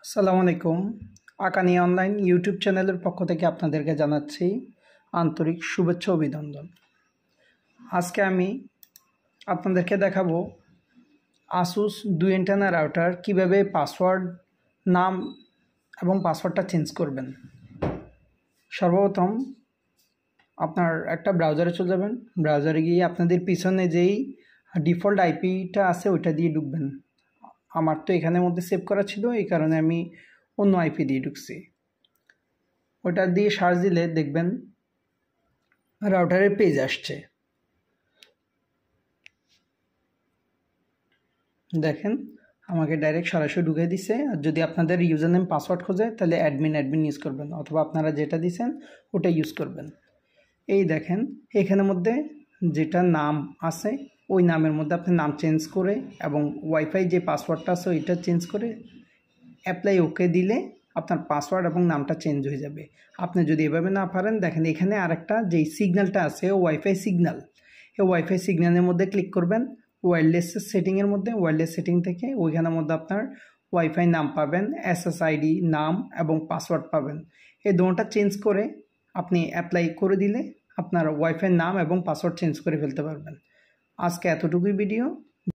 আসসালামু আলাইকুম। আকানি online YouTube চ্যানেলের পক্ষ থেকে আপনাদেরকে জানাচ্ছি আন্তরিক শুভেচ্ছা অভিনন্দন। আজকে আমি আপনাদেরকে দেখাবো আসুস দুই অ্যান্টেনা রাউটার কিভাবে পাসওয়ার্ড নাম এবং পাসওয়ার্ডটা চেঞ্জ করবেন। সর্বপ্রথম আপনার একটা ব্রাউজারে চলে যাবেন। ব্রাউজারে গিয়ে আপনাদের পিছনে যেই ডিফল্ট আইপিটা আছে ওইটা দিয়ে ঢুকবেন। আমার তো এখানের মধ্যে সেভ করা ছিল, এই কারণে আমি অন্য আইপি দিয়ে ঢুকছি। ওটা দিয়ে সার্চ দিলে দেখবেন রাউটারের পেজ আসছে। দেখেন আমাকে ডাইরেক্ট সরাসরি ঢুকে দিছে। আর যদি আপনাদের ইউজার নেম পাসওয়ার্ড খোঁজে তাহলে অ্যাডমিন ইউজ করবেন, অথবা আপনারা যেটা দিয়েছেন ওটা ইউজ করবেন। এই দেখেন এখানের মধ্যে যেটা নাম আছে ওই নামের মধ্যে আপনি নাম চেঞ্জ করে এবং ওয়াইফাই যে পাসওয়ার্ডটা আছে ওইটা চেঞ্জ করে অ্যাপ্লাই ওকে দিলে আপনার পাসওয়ার্ড এবং নামটা চেঞ্জ হয়ে যাবে। আপনি যদি এভাবে না পারেন, দেখেন এখানে আরেকটা যেই সিগন্যালটা আছে ওয়াইফাই সিগন্যাল, এই ওয়াইফাই সিগন্যালের মধ্যে ক্লিক করবেন। ওয়্যারলেস সেটিংয়ের মধ্যে ওয়্যারলেস সেটিং থেকে ওইখানের মধ্যে আপনার ওয়াইফাই নাম পাবেন, এসএসআইডি নাম এবং পাসওয়ার্ড পাবেন। এই দুটোটা চেঞ্জ করে আপনি অ্যাপ্লাই করে দিলে আপনার ওয়াইফাই নাম এবং পাসওয়ার্ড চেঞ্জ করে ফেলতে পারবেন। আজকে এতটুকুই ভিডিও।